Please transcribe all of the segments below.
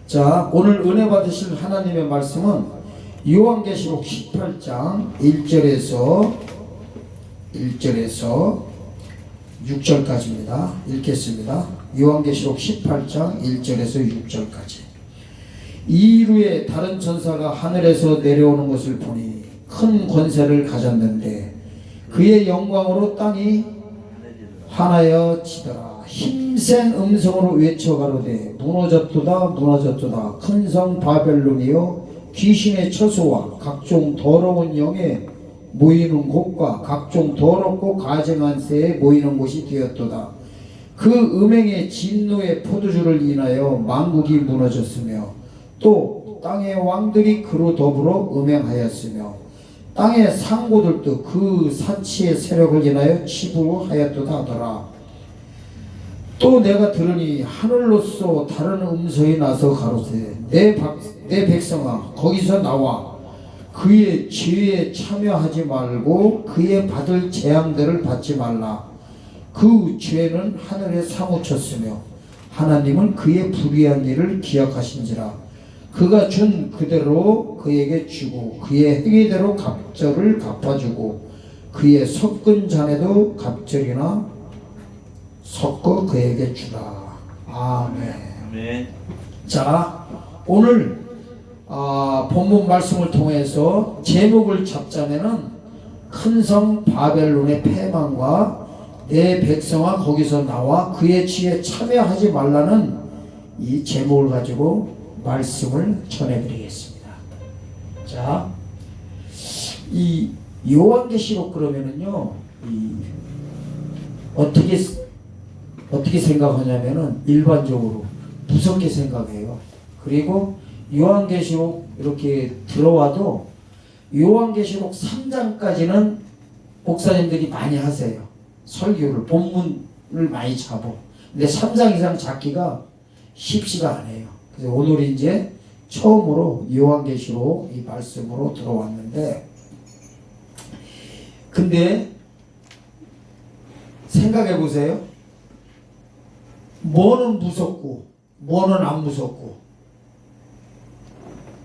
자, 오늘 은혜 받으실 하나님의 말씀은 요한계시록 18장 1절에서 6절까지입니다. 읽겠습니다. 요한계시록 18장 1절에서 6절까지. 이후에 다른 천사가 하늘에서 내려오는 것을 보니 큰 권세를 가졌는데 그의 영광으로 땅이 하나여지더라. 힘센 음성으로 외쳐 가로되 무너졌도다 무너졌도다 큰 성 바벨론이여 귀신의 처소와 각종 더러운 영에 모이는 곳과 각종 더럽고 가증한 새에 모이는 곳이 되었도다. 그 음행의 진노의 포도주를 인하여 만국이 무너졌으며 또 땅의 왕들이 그로 더불어 음행하였으며 땅의 상고들도 그 사치의 세력을 인하여 치부하였도다 하더라. 또 내가 들으니 하늘로서 다른 음성이 나서 가로되 내 백성아 거기서 나와 그의 죄에 참여하지 말고 그의 받을 재앙들을 받지 말라. 그 죄는 하늘에 사무쳤으며 하나님은 그의 불의한 일을 기억하신지라. 그가 준 그대로 그에게 주고 그의 행위대로 갑절을 갚아주고 그의 섞은 잔에도 갑절이나 섞어 그에게 주라. 아멘. 아멘. 자, 오늘 본문 말씀을 통해서 제목을 잡자면은 큰 성 바벨론의 패망과 내 백성아 거기서 나와 그의 지에 참여하지 말라는 이 제목을 가지고 말씀을 전해드리겠습니다. 자, 이 요한계시록 그러면은요, 어떻게 생각하냐면은 일반적으로 무섭게 생각해요. 그리고 요한계시록 이렇게 들어와도 요한계시록 3장까지는 목사님들이 많이 하세요. 설교를 본문을 많이 잡어. 근데 3장 이상 잡기가 쉽지가 않아요. 그래서 오늘 이제 처음으로 요한계시록 이 말씀으로 들어왔는데, 근데 생각해 보세요. 뭐는 무섭고 뭐는 안 무섭고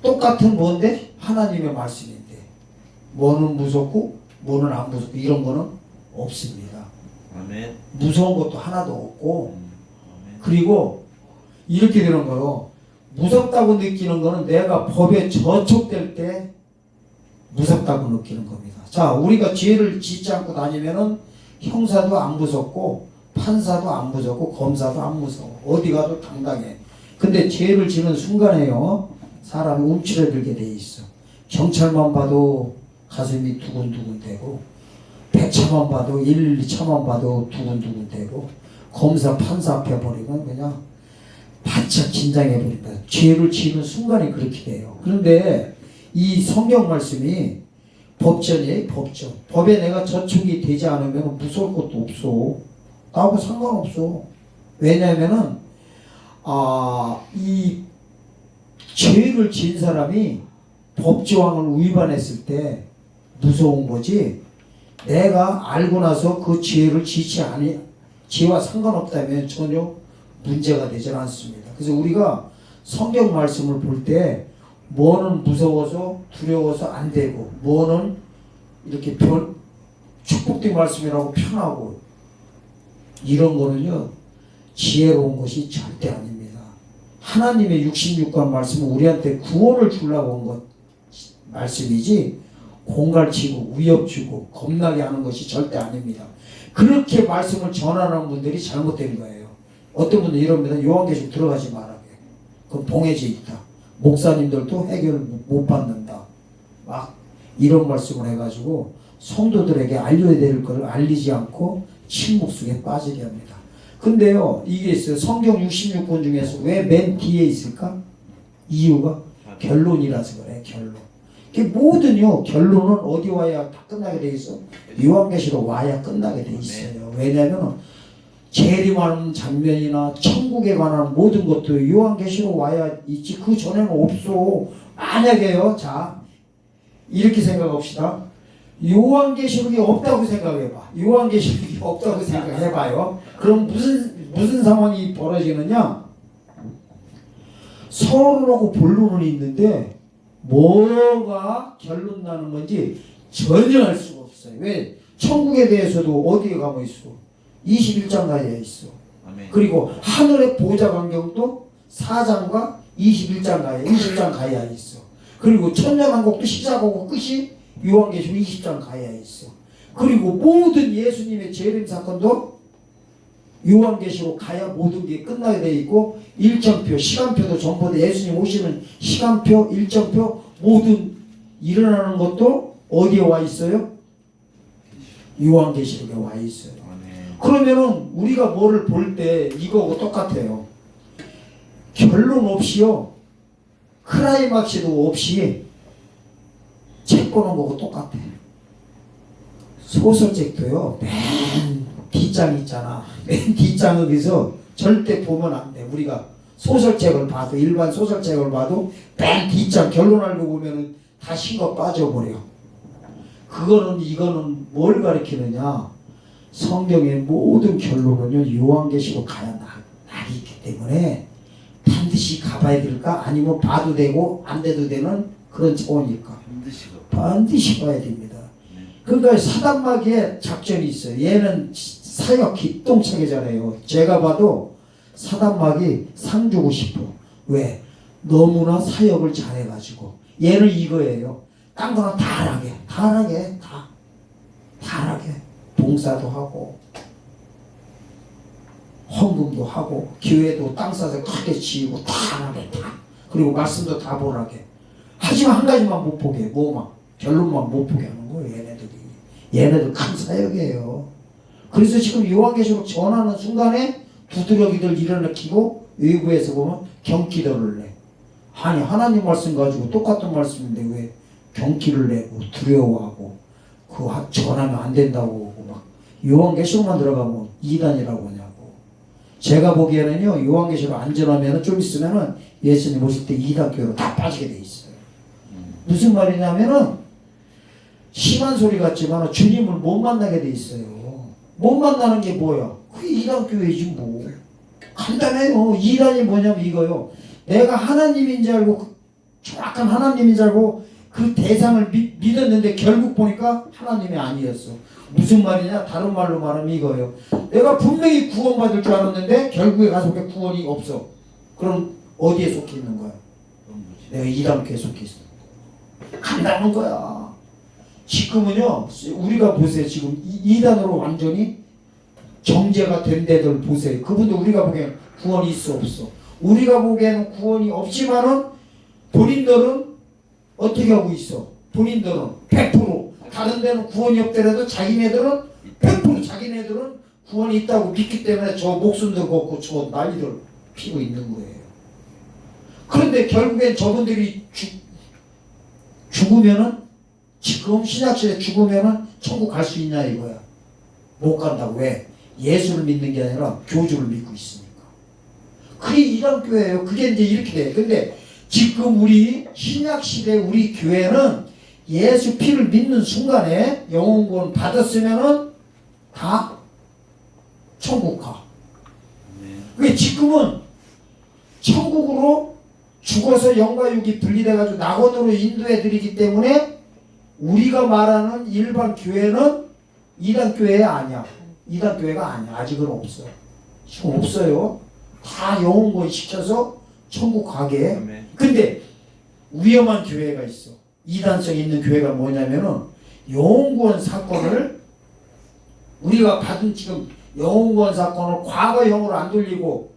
똑같은 뭔데? 하나님의 말씀인데 뭐는 무섭고 뭐는 안 무섭고 이런 거는 없습니다. 아멘. 무서운 것도 하나도 없고 아멘. 그리고 이렇게 되는 거요. 무섭다고 느끼는 거는 내가 법에 저촉될 때 무섭다고 느끼는 겁니다. 자, 우리가 죄를 짓지 않고 다니면은 형사도 안 무섭고 판사도 안 무섭고 검사도 안 무서워. 어디 가도 당당해. 근데 죄를 지는 순간에요, 사람이 움츠러들게 돼 있어. 경찰만 봐도 가슴이 두근두근대고, 100차만 봐도 1,2차만 봐도 두근두근대고, 검사 판사 앞에 버리면 그냥 바짝 긴장해버린다. 죄를 지는 순간이 그렇게 돼요. 그런데 이 성경 말씀이 법전이에요. 법전. 법에 내가 저촉이 되지 않으면 무서울 것도 없어. 나하고 상관없어. 왜냐하면은 이 죄를 지은 사람이 법조항을 위반했을 때 무서운 거지, 내가 알고 나서 그 죄를 지지 않니, 죄와 상관없다면 전혀 문제가 되질 않습니다. 그래서 우리가 성경 말씀을 볼 때 뭐는 무서워서 두려워서 안 되고 뭐는 이렇게 축복된 말씀이라고 편하고 이런 거는요, 지혜로운 것이 절대 아닙니다. 하나님의 66권 말씀은 우리한테 구원을 주려고 온 것 말씀이지 공갈치고 위협 주고 겁나게 하는 것이 절대 아닙니다. 그렇게 말씀을 전하는 분들이 잘못된 거예요. 어떤 분들은 이럽니다. 요한계시록 들어가지 말아요. 그건 봉해져 있다. 목사님들도 해결 못 받는다. 막 이런 말씀을 해가지고 성도들에게 알려야 될 걸 알리지 않고 침묵 속에 빠지게 합니다. 근데요, 이게 있어요. 성경 66권 중에서 왜 맨 뒤에 있을까? 이유가 결론이라서 그래. 결론. 모든요, 결론은 어디 와야 다 끝나게 돼 있어? 요한계시록 와야 끝나게 돼 있어요. 왜냐하면 재림하는 장면이나 천국에 관한 모든 것도 요한계시록 와야 있지, 그 전에는 없어. 만약에요, 자, 이렇게 생각합시다. 요한계시록이 없다고 생각해봐. 요한계시록이 없다고 생각해봐요. 그럼 무슨 상황이 벌어지느냐? 서론하고 본론은 있는데 뭐가 결론 나는 건지 전혀 알 수가 없어요. 왜? 천국에 대해서도 어디에 가면 있어? 21장 가야 있어. 아멘. 그리고 하늘의 보좌 광경도 4장과 21장 가야 20장 가야 있어. 그리고 천년왕국도 시작하고 끝이 요한계시록 20장 가야 있어. 그리고 모든 예수님의 재림 사건도 요한계시록 가야 모든 게 끝나게 돼 있고 일정표, 시간표도 전부 다 예수님 오시는 시간표, 일정표 모든 일어나는 것도 어디에 와 있어요? 요한계시록에 와 있어요. 아멘. 그러면은 우리가 뭐를 볼 때 이거하고 똑같아요. 결론 없이요, 클라이막스도 없이 책 보는 거하고 똑같아요. 소설책도요, 맨 뒷장 있잖아. 맨 뒷장에서 절대 보면 안 돼. 우리가 소설책을 봐도, 일반 소설책을 봐도 맨 뒷장 결론 알고 보면은 다 신거 빠져버려. 그거는, 이거는 뭘 가리키느냐? 성경의 모든 결론은요, 요한계시록 가야 낙이 있기 때문에 반드시 가봐야 될까? 아니면 봐도 되고 안 돼도 되는 그런 차원일까? 반드시 봐야 됩니다. 그러니까 사단마귀의 작전이 있어요. 얘는 사역 기똥차게잖아요. 제가 봐도 사단마귀 상 주고 싶어. 왜? 너무나 사역을 잘해가지고. 얘는 이거예요. 딴 거는 다 하게. 봉사도 하고 헌금도 하고 교회도 땅 싸서 크게 지으고 다 하게. 그리고 말씀도 다 보라게. 하지만 한 가지만 못 보게. 뭐만 결론만 못 보게 하는 거예요. 얘네들 큰 사역이에요. 그래서 지금 요한계시록 전하는 순간에 두드러기들 일어나키고 외부에서 보면 경기도를 내. 아니 하나님 말씀 가지고 똑같은 말씀인데 왜 경기를 내고 두려워하고 그거 전하면 안 된다고 하고 막 요한계시록만 들어가면 이단이라고 하냐고. 제가 보기에는요, 요한계시록 안 전하면 좀 있으면은 예수님 오실 때 이단교로 다 빠지게 돼 있어요. 무슨 말이냐면은 심한 소리 같지만 주님을 못 만나게 돼 있어요. 못 만나는 게 뭐야? 그게 이단교회지 뭐. 간단해요. 이단이 뭐냐면 이거요. 내가 하나님인 줄 알고, 정확한 하나님인 줄 알고 그 대상을 믿었는데 결국 보니까 하나님이 아니었어. 무슨 말이냐? 다른 말로 말하면 이거예요. 내가 분명히 구원받을 줄 알았는데 결국에 가서 구원이 없어. 그럼 어디에 속해 있는 거야? 내가 이단교회에 속해 있어. 간단한 거야. 지금은요, 우리가 보세요. 지금 이단으로 완전히 정제가 된 데들 보세요. 그분도 우리가 보기엔 구원이 있어 없어. 우리가 보기에는 구원이 없지만은 본인들은 어떻게 하고 있어? 본인들은 100%. 다른 데는 구원이 없더라도 자기네들은 100% 자기네들은 구원이 있다고 믿기 때문에 저 목숨도 걷고 저 난리를 피고 있는 거예요. 그런데 결국엔 저분들이 죽으면은 지금 신약시대에 죽으면은 천국 갈 수 있냐 이거야. 못 간다고. 왜? 예수를 믿는 게 아니라 교주를 믿고 있으니까. 그게 이단교회예요. 그게 이제 이렇게 돼. 근데 지금 우리 신약시대 우리 교회는 예수 피를 믿는 순간에 영혼구원 받았으면은 다 천국 가. 왜? 지금은 천국으로 죽어서 영과 육이 분리돼가지고 낙원으로 인도해 드리기 때문에 우리가 말하는 일반 교회는 이단교회 아니야. 이단교회가 아니야. 아직은 없어. 지금 없어요. 다 영혼구원 시켜서 천국 가게. 근데 위험한 교회가 있어. 이단성 있는 교회가 뭐냐면은 영혼구원 사건을 우리가 받은 지금 영혼구원 사건을 과거형으로 안 돌리고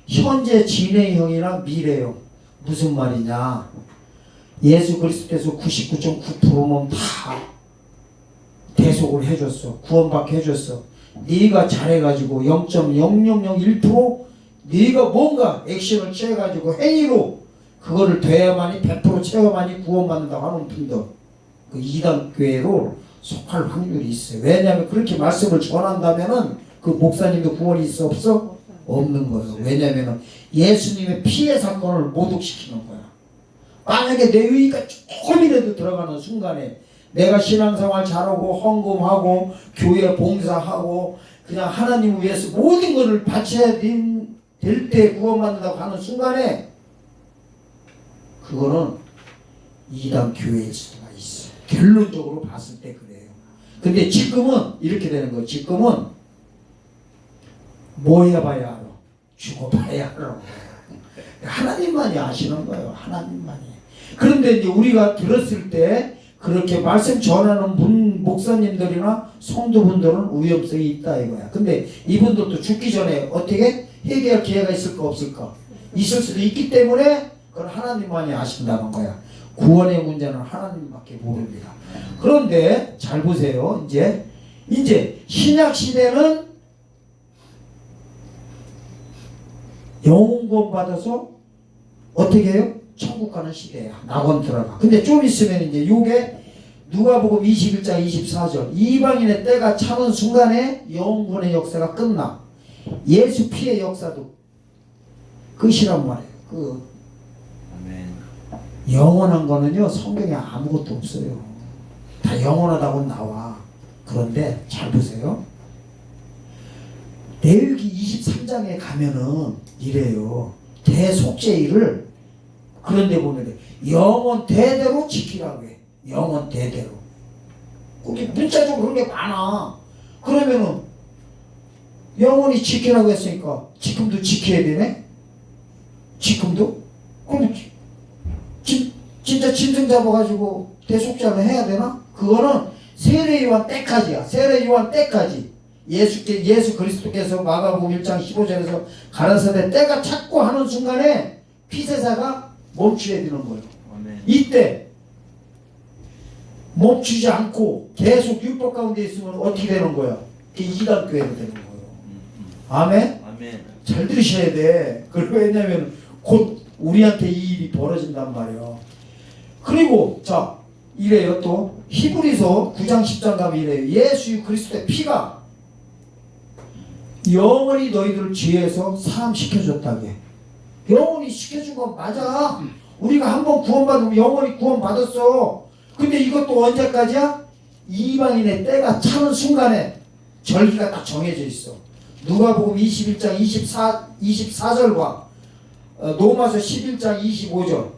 현재 진행형이랑 미래형. 무슨 말이냐? 예수 그리스도께서 99.9%는 다 대속을 해줬어. 구원받게 해줬어. 네가 잘해가지고 0.0001% 네가 뭔가 액션을 취해가지고 행위로 그거를 돼야만이 100% 채워만이 구원받는다고 하는 분들, 그 이단교회로 속할 확률이 있어요. 왜냐하면 그렇게 말씀을 전한다면은 그 목사님도 구원이 있어 없어? 없는 거예요. 왜냐하면 예수님의 피해 사건을 모독시키는 거야. 만약에 내 의의가 조금이라도 들어가는 순간에 내가 신앙생활 잘하고 헌금하고 교회 봉사하고 그냥 하나님을 위해서 모든 것을 바쳐야 될 때 구원받는다고 하는 순간에 그거는 이단 교회일 수가 있어. 결론적으로 봤을 때 그래요. 근데 지금은 이렇게 되는 거예요. 지금은 뭐 해봐야 알아? 죽어봐야 알아. 하나님만이 아시는 거예요. 하나님만이. 그런데 이제 우리가 들었을 때 그렇게 말씀 전하는 목사님들이나 성도분들은 위험성이 있다 이거야. 근데 이분들도 죽기 전에 어떻게 회개할 기회가 있을까 없을까? 있을 수도 있기 때문에 그건 하나님만이 아신다는 거야. 구원의 문제는 하나님밖에 모릅니다. 그런데 잘 보세요. 이제 신약 시대는 영혼 구원 받아서 어떻게 해요? 천국 가는 시대야. 낙원 들어가. 근데 좀 있으면 이제 요게 누가복음 21장 24절 이방인의 때가 차는 순간에 영혼 구원의 역사가 끝나. 예수 피의 역사도 끝이란 말이에요. 아멘. 영원한 거는요 성경에 아무것도 없어요. 다 영원하다고 나와. 그런데 잘 보세요. 레위기 23장에 가면은 이래요. 대속죄일을 그런데 보면 영원 대대로 지키라고 해. 영원 대대로. 그게 문자적으로 그런 게 많아. 그러면은 영원히 지키라고 했으니까 지금도 지켜야 되네? 지금도? 그럼 진짜 짐승 잡아가지고 대속죄를 해야 되나? 그거는 세례요한 때까지야. 세례요한 때까지. 예수 그리스도께서 마가복음 1장 15절에서 가라사대 때가 찼고 하는 순간에 피세사가 멈춰야 되는 거예요. 아멘. 이때 멈추지 않고 계속 율법 가운데 있으면 어떻게 되는 거야? 이단 교회로 되는 거예요. 아멘? 아멘. 잘 들으셔야 돼. 왜냐면 곧 우리한테 이 일이 벌어진단 말이에요. 그리고 자 이래요. 또 히브리서 9장 10장 가면 이래요. 예수 그리스도의 피가 영원히 너희들을 지혜에서 사함시켜줬다게. 영원히 시켜준 건 맞아. 우리가 한번 구원받으면 영원히 구원받았어. 근데 이것도 언제까지야? 이방인의 때가 차는 순간에 절기가 딱 정해져 있어. 누가복음 21장 24절과 로마서 11장 25절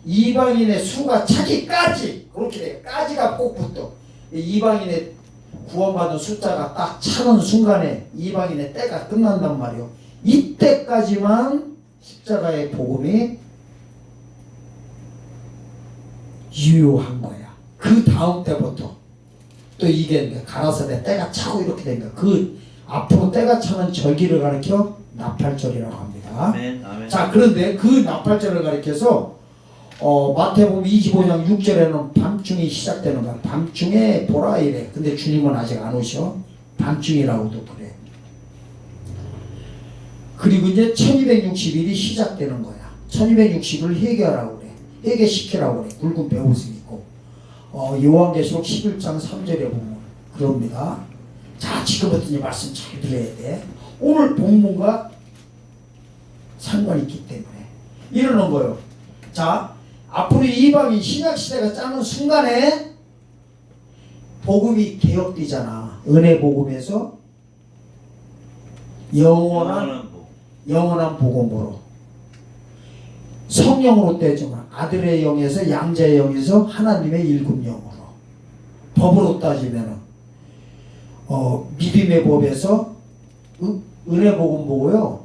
이방인의 수가 차기까지 그렇게 돼. 까지가 꼭 붙어. 이방인의 구원받은 숫자가 딱 차는 순간에 이방인의 때가 끝난단 말이요. 이때까지만 십자가의 복음이 유효한 거야. 그 다음 때부터 또 이게 가라사대 때가 차고 이렇게 된 거야. 그 앞으로 때가 차는 절기를 가리켜 나팔절이라고 합니다. 아멘. 아멘. 자, 그런데 그 나팔절을 가리켜서 마태복음 25장 6절에는 밤중이 시작되는 거야. 밤중에 보라 이래. 근데 주님은 아직 안 오셔. 밤중이라고도 그래. 그리고 이제 1260일이 시작되는 거야. 1260을 회개하라고 그래. 회개시키라고 그래. 굵은 배옷을 입고. 요한계시록 11장 3절에 보면 그럽니다. 자, 지금부터 이제 말씀 잘 들어야 돼. 오늘 본문과 상관이 있기 때문에 이러는 거예요. 자, 앞으로 이방인 신약시대가 짜는 순간에 복음이 개혁되잖아. 은혜 복음에서 영원한 복음으로 성령으로 떼지만 아들의 영에서 양자의 영에서 하나님의 일곱 영으로 법으로 따지면은 믿음의 법에서 은혜 복음 보고요.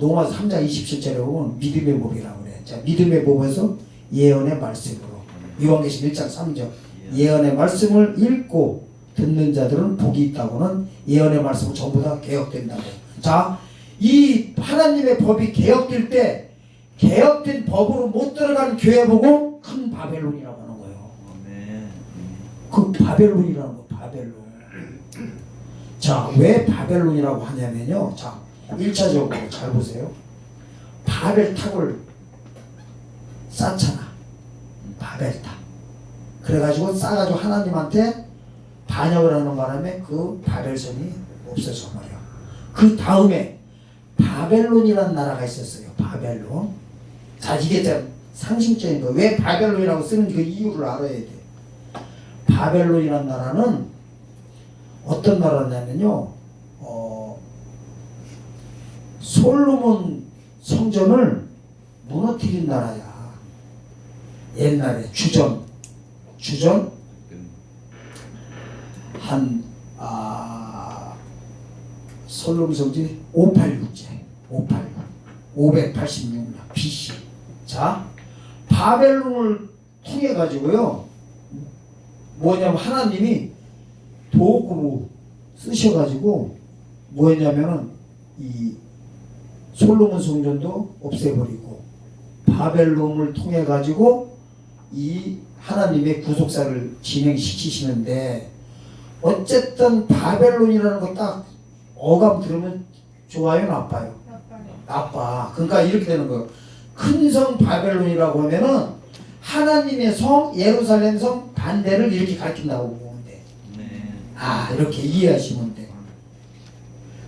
로마서 3장 27절에 보면 믿음의 법이라고 그래. 자, 믿음의 법에서 예언의 말씀으로 요한계시록 1장 3절 예언의 말씀을 읽고 듣는 자들은 복이 있다고는 예언의 말씀은 전부 다 개혁된다고. 자, 이 하나님의 법이 개혁될 때 개혁된 법으로 못 들어가는 교회 보고 큰 바벨론이라고 하는 거예요. 그 바벨론이라는 거, 바벨론. 자, 왜 바벨론이라고 하냐면요. 자, 1차적으로 잘 보세요. 바벨탑을 쌓잖아. 바벨탑. 그래가지고 쌓아가지고 하나님한테 반역을 하는 바람에 그 바벨성이 없어져 버려. 그 다음에 바벨론이라는 나라가 있었어요. 바벨론. 자, 이게 참 상징적인 거예요. 왜 바벨론이라고 쓰는 그 이유를 알아야 돼. 바벨론이라는 나라는 어떤 나라냐면요. 솔로몬 성전을 무너뜨린 나라야. 옛날에 주전 한 솔로몬성지 586제 586년 BC. 자, 바벨론을 통해 가지고요 뭐냐면 하나님이 도구로 쓰셔가지고 뭐냐면은 이 솔로몬 성전도 없애버리고 바벨론을 통해 가지고 이 하나님의 구속사를 진행시키시는데, 어쨌든 바벨론이라는 거 딱 어감 들으면 좋아요, 나빠요? 나빠. 그러니까 이렇게 되는 거예요. 큰 성 바벨론이라고 하면은 하나님의 성 예루살렘 성 반대를 이렇게 가르친다고 보면 돼. 이렇게 이해하시면 돼.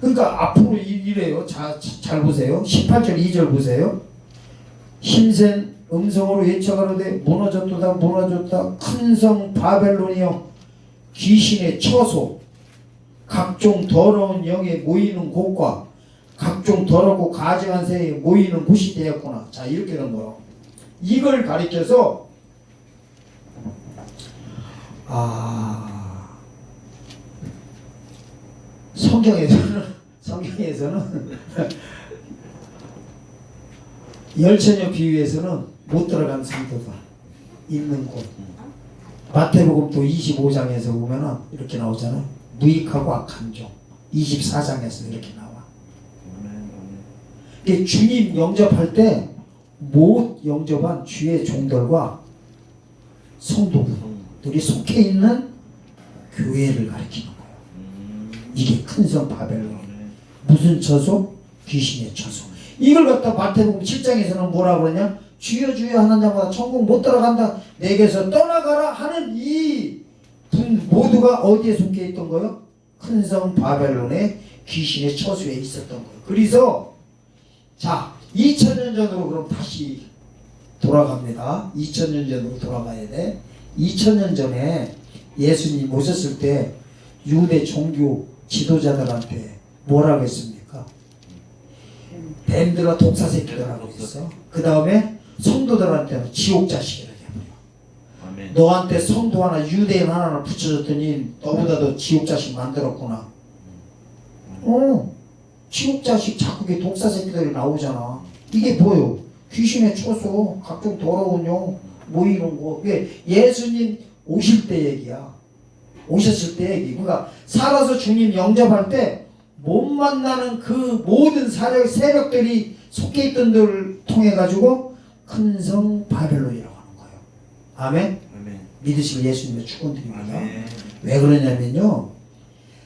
그러니까 앞으로 이래요. 잘 보세요. 18절 2절 보세요. 힘센 음성으로 외쳐가로되 무너졌도다 무너졌다 큰 성 바벨론이여 귀신의 처소, 각종 더러운 영에 모이는 곳과 각종 더럽고 가증한 새에 모이는 곳이 되었구나. 자, 이렇게 되는 거예요. 이걸 가리켜서 성경에서는 열처녀 비유에서는 못 들어간 성도가 있는 곳. 마태복음도 25장에서 보면은 이렇게 나오잖아요. 무익하고 악한 종. 24장에서 이렇게 나와. 이게 주님 영접할 때 못 영접한 주의 종들과 성도들이 속해 있는 교회를 가리키는 거예요. 이게 큰 성 바벨론. 무슨 처소? 귀신의 처소. 이걸 갖다 마태복음 7장에서는 뭐라 그러냐? 주여 주여 하는 자마다 천국 못 들어간다. 내게서 떠나가라 하는 이 분 모두가 어디에 속해 있던 거예요? 큰 성 바벨론의 귀신의 처소에 있었던 거예요. 그래서 자, 2000년 전으로 그럼 다시 돌아갑니다. 2000년 전으로 돌아가야 돼. 2000년 전에 예수님 오셨을 때 유대 종교 지도자들한테 뭐라고 했습니까? 뱀들아 독사새끼들라고 했어. 그 다음에 성도들한테는 지옥자식이라고 해버려. 너한테 성도 하나 유대인 하나를 붙여줬더니 너보다도 지옥자식 만들었구나. 지옥자식 자꾸 독사새끼들이 나오잖아. 이게 뭐요? 귀신의 초소, 각종 더러운 영 모이는 거. 이게 예수님 오실 때 얘기야. 오셨을 때 얘기. 그러니까 살아서 주님 영접할 때 못 만나는 그 모든 세력들이 속해 있던 데를 통해 가지고 큰 성 바벨론이라고 하는 거예요. 아멘? 믿으시고 예수님의 축원드립니다. 왜 그러냐면요,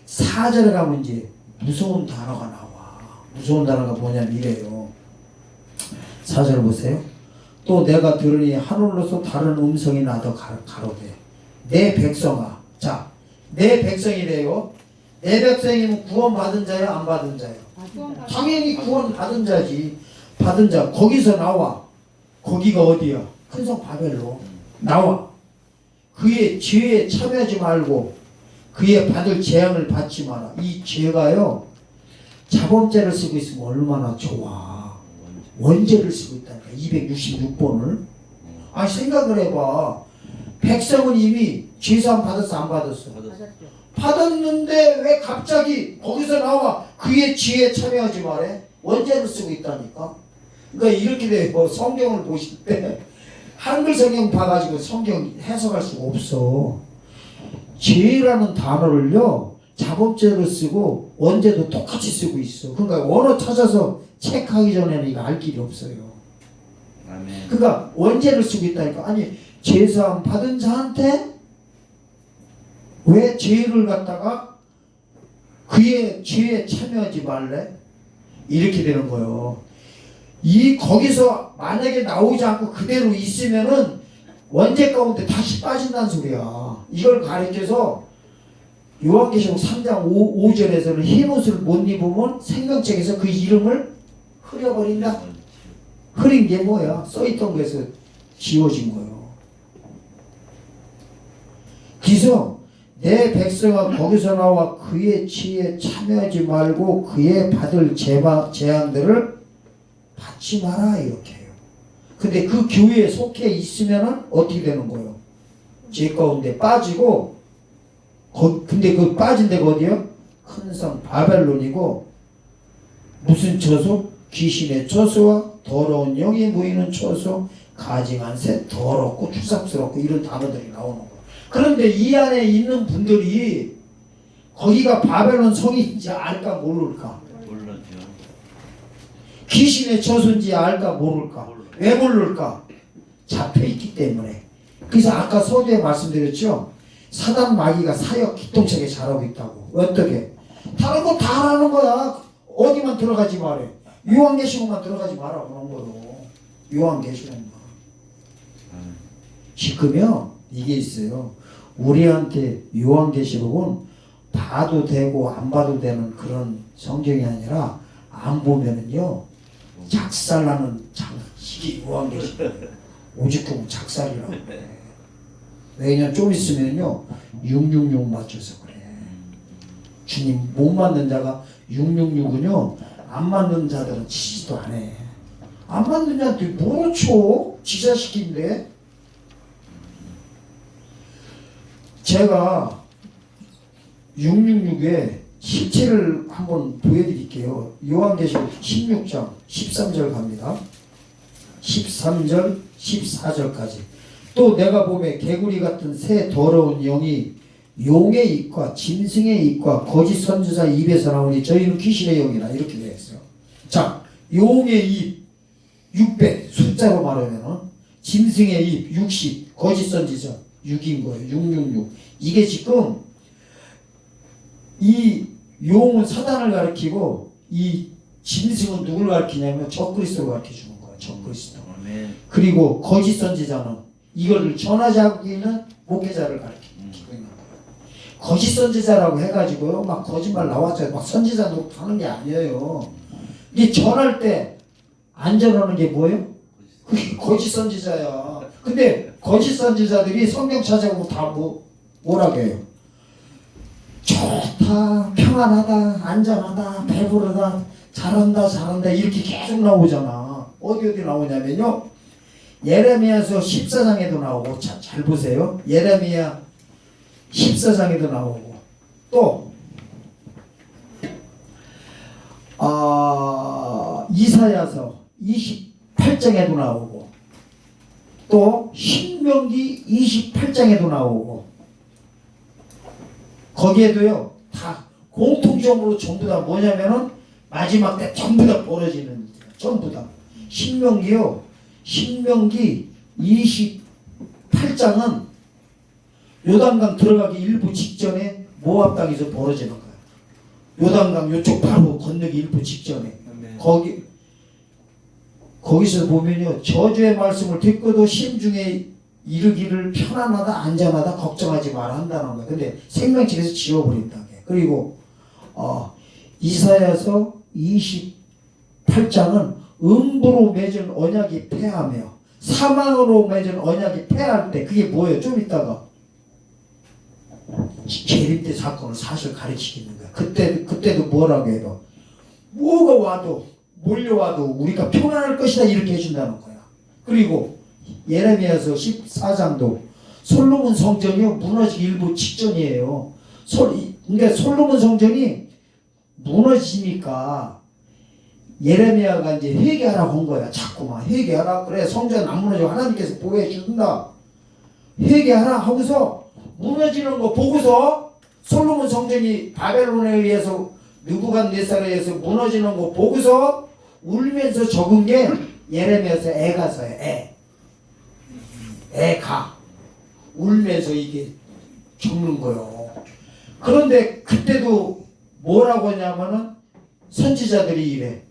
4절에 가면 이제 무서운 단어가 나와. 무서운 단어가 뭐냐면 이래요. 4절 보세요. 또 내가 들으니 하늘로서 다른 음성이 나도 가로되 내 백성아. 자, 내 백성이래요. 내 백성이면 구원 받은 자야, 안 받은 자야? 당연히 구원 받은 자지. 받은 자. 거기서 나와. 거기가 어디야? 큰 성 바벨론. 나와. 그의 죄에 참여하지 말고 그의 받을 재앙을 받지 마라. 이 죄가요, 자범죄를 쓰고 있으면 얼마나 좋아. 원죄를 쓰고 있다니까. 266번을. 생각을 해봐. 백성은 이미 죄사함 받았어, 안 받았어? 받았는데 왜 갑자기 거기서 나와 그의 죄에 참여하지 말해? 원죄를 쓰고 있다니까. 그러니까 이렇게 돼요. 성경을 보실 때 한글 성경 봐가지고 성경 해석할 수가 없어. 죄라는 단어를요, 자범죄를 쓰고 원죄도 똑같이 쓰고 있어. 그러니까 원어 찾아서 체크하기 전에는 이거 알 길이 없어요. 그러니까 원죄를 쓰고 있다니까. 아니, 죄사함 받은 자한테 왜 죄를 갖다가 그의 죄에 참여하지 말래? 이렇게 되는 거예요. 거기서 만약에 나오지 않고 그대로 있으면은 원죄 가운데 다시 빠진다는 소리야. 이걸 가르쳐서 요한계시록 3장 5절에서는 흰 옷을 못 입으면 생명책에서 그 이름을 흐려버린다. 흐린 게 뭐야? 써있던 것에서 지워진 거예요. 그래서 내 백성아 거기서 나와 그의 지혜에 참여하지 말고 그의 받을 재앙들을 받지 마라, 이렇게 해요. 근데 그 교회에 속해 있으면은 어떻게 되는 거예요? 죄 가운데 빠지고, 근데 그 빠진 데가 어디요? 큰 성 바벨론이고, 무슨 처소? 귀신의 처소와 더러운 영이 모이는 처소, 가증한 새, 더럽고 추잡스럽고 이런 단어들이 나오는 거예요. 그런데 이 안에 있는 분들이 거기가 바벨론 성인지 알까 모를까? 몰라죠. 귀신의 처소인지 알까 모를까? 왜 모를까? 잡혀있기 때문에. 그래서 아까 서두에 말씀드렸죠? 사단 마귀가 사역 기똥차게 잘하고 있다고. 어떻게? 다른 거 다 하라는 거야. 어디만 들어가지 말해. 요한계시록만 들어가지 마라 그런 거로. 요한계시록만. 지금요 이게 있어요. 우리한테 요한계시록은 봐도 되고 안 봐도 되는 그런 성경이 아니라 안 보면은요 작살나는 장식이 요한계시록. 오죽하면 작살이라고 그래. 왜냐면 좀 있으면요 666 맞춰서 그래. 주님 못 맞는 자가 666은요 안 맞는 자들은 치지도 안 해. 안 맞는 자한테 뭐로 쳐? 지 자식인데. 제가 666의 실체를 한번 보여드릴게요. 요한계시록 16장 13절 갑니다. 13절 14절까지. 또 내가 보매 개구리 같은 새 더러운 영이 용의 입과 짐승의 입과 거짓 선지자 입에서 나오니 저희는 귀신의 영이라 이렇게 되어 있어요. 자, 용의 입 600 숫자로 말하면 짐승의 입 60 거짓 선지자 6인 거예요. 666. 이게 지금 이 용은 사단을 가리키고 이 짐승은 누굴 가리키냐면 적그리스도를 가리켜 주는 거예요. 적그리스도. 그리고 거짓 선지자는 이거를 전하지 않고 있는 목회자를 가리키고 있는 거예요. 거짓 선지자라고 해가지고요 막 거짓말 나왔어요. 막 선지자 노릇하는 게 아니에요. 이게 전할 때 안 전하는 게 뭐예요? 그게 거짓 선지자야. 근데 거짓 선지자들이 성경 찾아보고 다 뭐라고 해요? 좋다, 평안하다, 안전하다, 배부르다, 잘한다 이렇게 계속 나오잖아. 어디 나오냐면요 예레미야서 14장에도 나오고 잘 보세요. 예레미야 14장에도 나오고 또 이사야서 28장에도 나오고 또 신명기 28장에도 나오고 거기에도요 다 공통적으로 전부 다 뭐냐면은 마지막 때 전부 다 벌어지는 일이에요. 전부 다. 신명기요. 신명기 28장은 요단강 들어가기 일부 직전에 모압 땅에서 벌어지는 거예요. 요단강 요쪽 바로 건너기 일부 직전에. 거기서 보면요 저주의 말씀을 듣고도 심중에 이르기를 편안하다 안전하다 걱정하지 마라 한다는 거예요. 근데 생명책에서 지워버린다는 거예요. 그리고 이사야서 28장은 음부로 맺은 언약이 폐하며 사망으로 맺은 언약이 폐할 때 그게 뭐예요? 좀 이따가 재림 때 사건을 사실 가르치는 거야. 그때도 뭐라고 해요? 뭐가 와도 몰려와도 우리가 평안할 것이다 이렇게 해준다는 거야. 그리고 예레미야서 14장도 솔로몬 성전이요 무너지기 일부 직전이에요. 그러니까 솔로몬 성전이 무너지니까 예레미야가 이제 회개하라고 한 거야. 자꾸만 회개하라. 그래 성전 안 무너지고 하나님께서 보호해 준다. 회개하라 하고서 무너지는 거 보고서 솔로몬 성전이 바벨론에 의해서 느부갓네살에 의해서 무너지는 거 보고서 울면서 적은 게 예레미야서 애가서예요. 애가 울면서 이게 적는 거예요. 그런데 그때도 뭐라고 하냐면은 선지자들이 이래.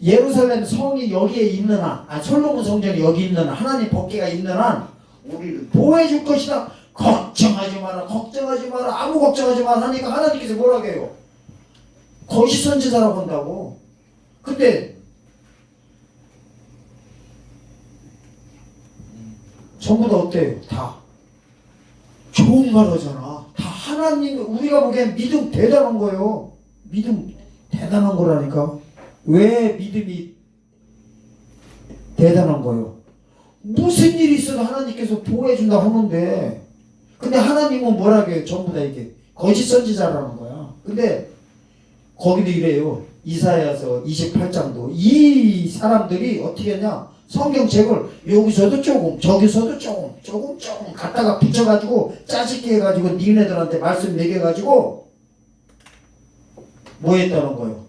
예루살렘 성이 여기에 있는 한, 솔로몬 성전이 여기 있는 한, 하나님 법궤가 있는 한 우리를 보호해 줄 것이다. 걱정하지 마라. 걱정하지 마라. 아무 걱정하지 마라 하니까 하나님께서 뭐라고 해요? 거짓 선지자라고 한다고. 근데 전부 다 어때요? 다 좋은 말 하잖아. 다 하나님 우리가 보기엔 믿음 대단한 거예요. 믿음 대단한 거라니까. 왜 믿음이 대단한 거예요. 무슨 일이 있어도 하나님께서 보호해준다 하는데, 근데 하나님은 뭐라고 해요? 전부 다 이게 거짓 선지자라는 거야. 근데 거기도 이래요. 이사야서 28장도 이 사람들이 어떻게 하냐, 성경책을 여기서도 조금 저기서도 조금 갖다가 붙여가지고 짜집게 해가지고 니네들한테 말씀 매겨가지고 뭐 했다는 거예요?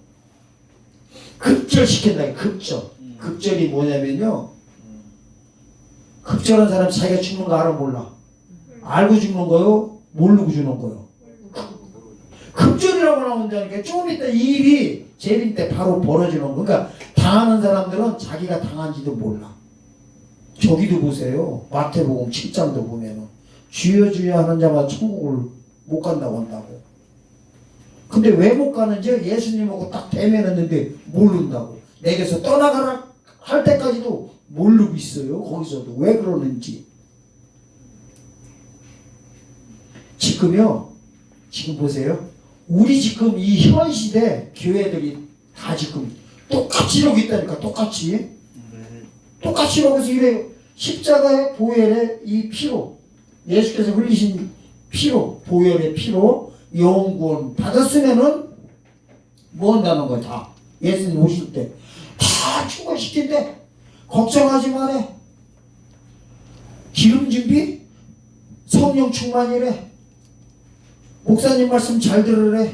급절시킨다. 급절이 뭐냐면요, 급절한 사람 자기가 죽는 거 알아 몰라? 알고 죽는 거요? 모르고 죽는 거요? 급절이라고 나온다니까. 조금 있다 이 일이 재림 때 바로 벌어지는 거. 그러니까 당하는 사람들은 자기가 당한지도 몰라. 저기도 보세요. 마태복음 7장도 보면은 주여 주여 하는 자마다 천국을 못 간다고 한다고. 근데 왜 못 가는지 예수님하고 딱 대면했는데 모른다고. 내게서 떠나가라 할 때까지도 모르고 있어요. 거기서도 왜 그러는지. 지금 보세요. 우리 지금 이 현 시대 교회들이 다 지금 똑같이 이러고 있다니까. 똑같이 이러고서 이래요. 십자가의 보혈의 이 피로, 예수께서 흘리신 피로, 보혈의 피로 영구원 받았으면은 뭐 한다는 거야. 다 예수님 오실 때 다 충분시킨대. 걱정하지 마래. 기름 준비, 성령 충만이래. 목사님 말씀 잘 들으래.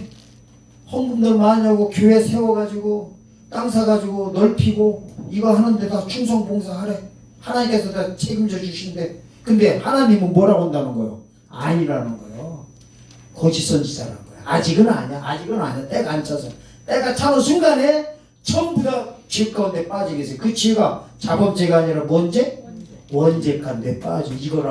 헌금들 많이 하고 교회 세워가지고 땅 사가지고 넓히고 이거 하는데 다 충성 봉사하래. 하나님께서 다 책임져 주신대. 근데 하나님은 뭐라고 한다는 거예요? 아니라는 거예요. 거짓 선지자라는 거예요. 아직은 아니야. 때가 안 차서. 때가 차는 순간에 전부 다 죄 가운데 빠지게 있어요. 그 죄가 자범죄가 아니라 뭔죄? 원죄 가운데 빠져. 이거를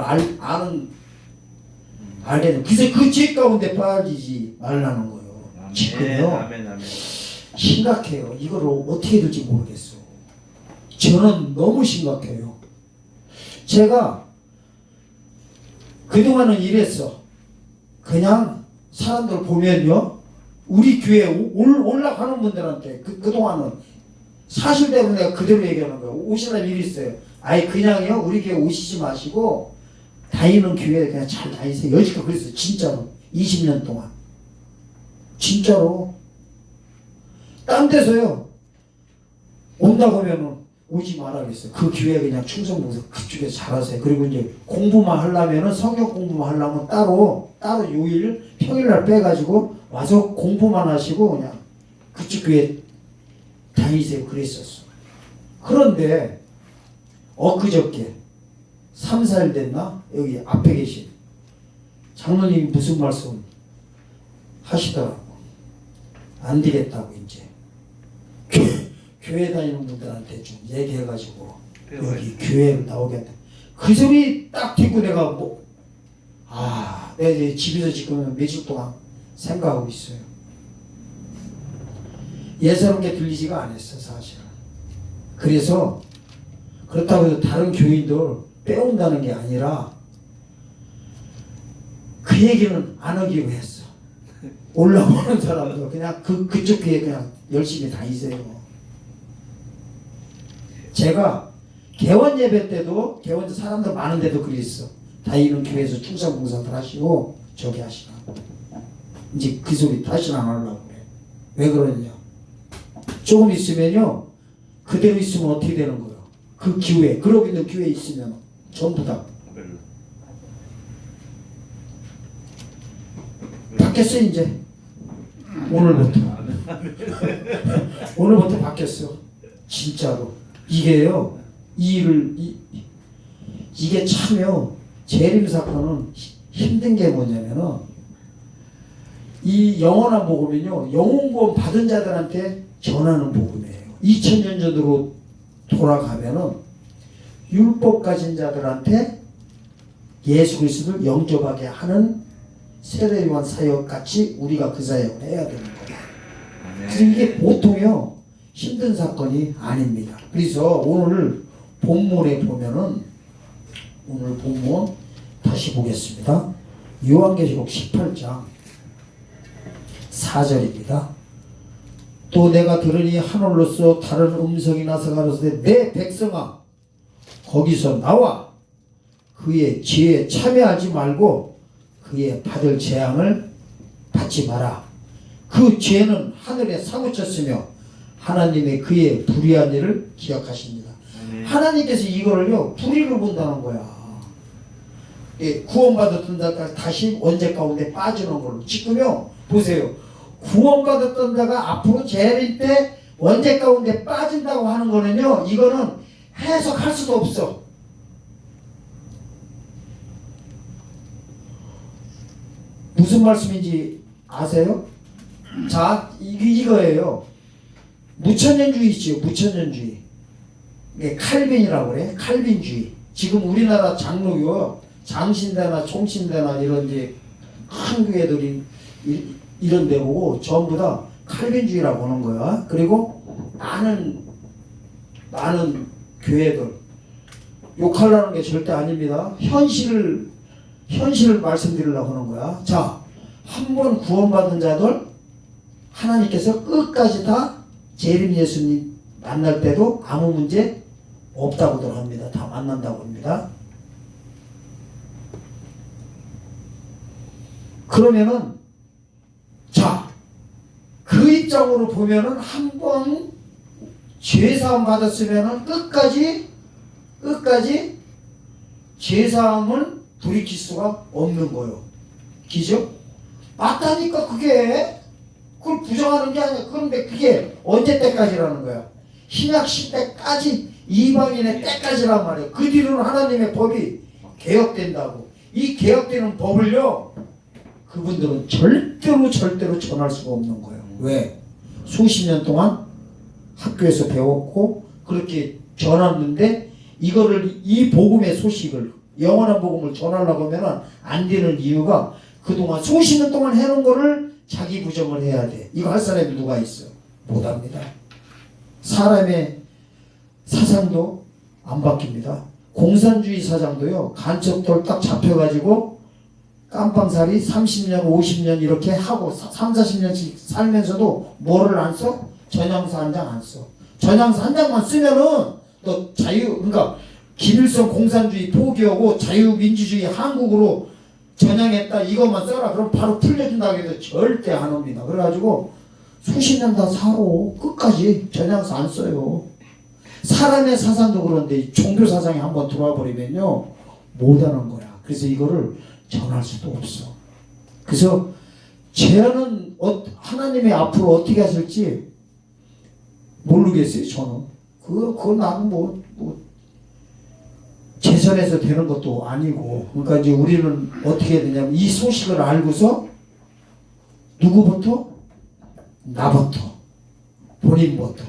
알겠네. 그래서 그 죄 가운데 빠지지 말라는 거예요. 지금요. 심각해요. 이거를 어떻게 될지 모르겠어. 저는 너무 심각해요. 제가 그동안은 이랬어. 그냥 사람들 보면요, 우리 교회 올라가는 분들한테 그동안은 사실대로 내가 그대로 얘기하는 거예요. 오시려면 일이 있어요. 아예 그냥요, 우리 교회 오시지 마시고 다니는 교회 그냥 잘 다니세요. 여지껏 그랬어요. 진짜로 20년 동안. 진짜로. 딴 데서요 온다고 하면은 오지 말아야겠어요. 그 교회 그냥 충성봉사 그쪽에서 잘하세요. 그리고 이제 공부만 하려면은, 성경 공부만 하려면 따로 요일 평일날 빼가지고 와서 공부만 하시고 그냥 그쪽 교회 다니세요. 그랬었어. 그런데 엊그저께 3, 4일 됐나? 여기 앞에 계신 장로님이 무슨 말씀 하시더라고. 안 되겠다고 이제 교회 다니는 분들한테 좀 얘기해가지고 여기 교회를 나오겠다. 그 소리 딱 듣고 내가 내가 이제 집에서 지금 며칠 동안 생각하고 있어요. 예사롭게 들리지가 않았어 사실은. 그래서 그렇다고 해서 다른 교인들 빼온다는 게 아니라 그 얘기는 안 하기로 했어. 올라오는 사람들 그냥 그쪽 교회 그냥 열심히 다니세요. 제가 개원 예배 때도 개원 사람들 많은데도 그랬어. 다니는 교회에서 충성 봉사들 하시고 저기 하시라고. 이제 그 소리 다시는 안 하려고 그래. 왜 그러냐? 조금 있으면요, 그대로 있으면 어떻게 되는 거예요? 그 교회, 그러고 있는 교회에 있으면 전부 다 바뀌었어. 이제 오늘부터 바뀌었어. 진짜로. 이게요, 이게 참요, 재림 사건은 힘든 게 뭐냐면은, 이 영원한 복음은요, 영혼구원 받은 자들한테 전하는 복음이에요. 2000년 전으로 돌아가면은 율법 가진 자들한테 예수 그리스도를 영접하게 하는 세례요한 사역 같이 우리가 그 사역을 해야 되는 거예요. 그래서 이게 보통요 힘든 사건이 아닙니다. 그래서 오늘 본문에 보면은, 오늘 본문 다시 보겠습니다. 요한계시록 18장 4절입니다. 또 내가 들으니 하늘로서 다른 음성이 나서 가로되 내 백성아 거기서 나와 그의 지혜에 참여하지 말고 그의 받을 재앙을 받지 마라. 그 죄는 하늘에 사고쳤으며 하나님의 그의 불의한 일을 기억하십니다. 하나님께서 이거를요 불의로 본다는 거야. 예, 구원받았던 자가 다시 원죄 가운데 빠지는 걸로. 지금요 보세요. 구원받았던 자가 앞으로 재림 때 원죄 가운데 빠진다고 하는 거는요, 이거는 해석할 수도 없어. 무슨 말씀인지 아세요? 자, 이거예요. 무천년주의 있죠. 무천년주의. 예, 칼빈이라고 그래. 칼빈주의. 지금 우리나라 장로교, 장신대나 총신대나 이런 이제 큰 교회들이 이런 데 보고 전부 다 칼빈주의라고 하는 거야. 그리고 많은 교회들 욕하려는 게 절대 아닙니다. 현실을 말씀드리려고 하는 거야. 자, 한 번 구원받은 자들 하나님께서 끝까지 다 재림 예수님 만날 때도 아무 문제 없다고들 합니다. 다 만난다고 합니다. 그러면은 자, 그 입장으로 보면은 한 번 죄사함 받았으면은 끝까지 죄사함을 돌이킬 수가 없는 거예요. 기죠? 맞다니까 그게. 그걸 부정하는 게 아니야. 그런데 그게 언제 때까지라는 거야? 신약 시대까지 이방인의 때까지란 말이에요. 그 뒤로는 하나님의 법이 개혁된다고. 이 개혁되는 법을요 그분들은 절대로 전할 수가 없는 거예요. 왜? 수십 년 동안 학교에서 배웠고 그렇게 전했는데 이거를 이 복음의 소식을 영원한 복음을 전하려고 하면 안 되는 이유가 그동안 수십 년 동안 해놓은 거를 자기 부정을 해야 돼. 이거 할 사람이 누가 있어? 못합니다. 사람의 사상도 안 바뀝니다. 공산주의 사상도요 간첩들 딱 잡혀가지고 깜빵살이 30년 50년 이렇게 하고 3, 40년씩 살면서도 뭐를 안 써? 전향서 한 장 안 써. 전향서 한 장만 쓰면은 너 그러니까 김일성 공산주의 포기하고 자유민주주의 한국으로 전향했다 이것만 써라. 그럼 바로 풀려준다고 해도 절대 안 옵니다. 그래가지고 수십 년 다 살아. 끝까지 전향서 안 써요. 사람의 사상도 그런데 종교 사상이 한번 들어와 버리면요 못하는 거야. 그래서 이거를 전할 수도 없어. 그래서 죄는 하나님이 앞으로 어떻게 하실지 모르겠어요. 저는 그건 나는 뭐 재선에서 되는 것도 아니고. 그러니까 이제 우리는 어떻게 해야 되냐면 이 소식을 알고서 누구부터? 나부터, 본인부터.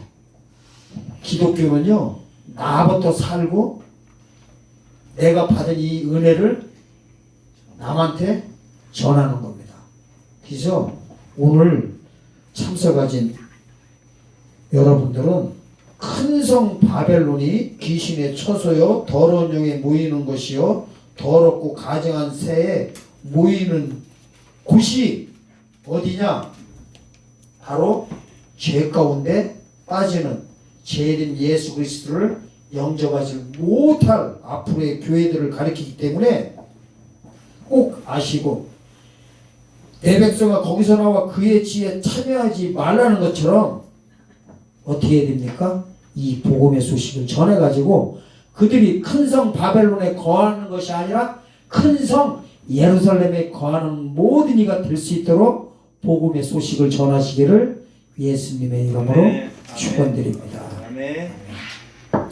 기독교는요 나부터 살고 내가 받은 이 은혜를 남한테 전하는 겁니다. 그래서 오늘 참석하신 여러분들은 큰 성 바벨론이 귀신의 처소요 더러운 영에 모이는 것이요 더럽고 가증한 새에 모이는 곳이 어디냐? 바로 죄 가운데 빠지는 재림 예수 그리스도를 영접하지 못할 앞으로의 교회들을 가리키기 때문에 꼭 아시고, 내 백성아 거기서 나와 그의 지혜에 참여하지 말라는 것처럼 어떻게 해야 됩니까? 이 복음의 소식을 전해가지고 그들이 큰 성 바벨론에 거하는 것이 아니라 큰 성 예루살렘에 거하는 모든 이가 될 수 있도록 복음의 소식을 전하시기를 예수님의 이름으로 축원드립니다. 아멘.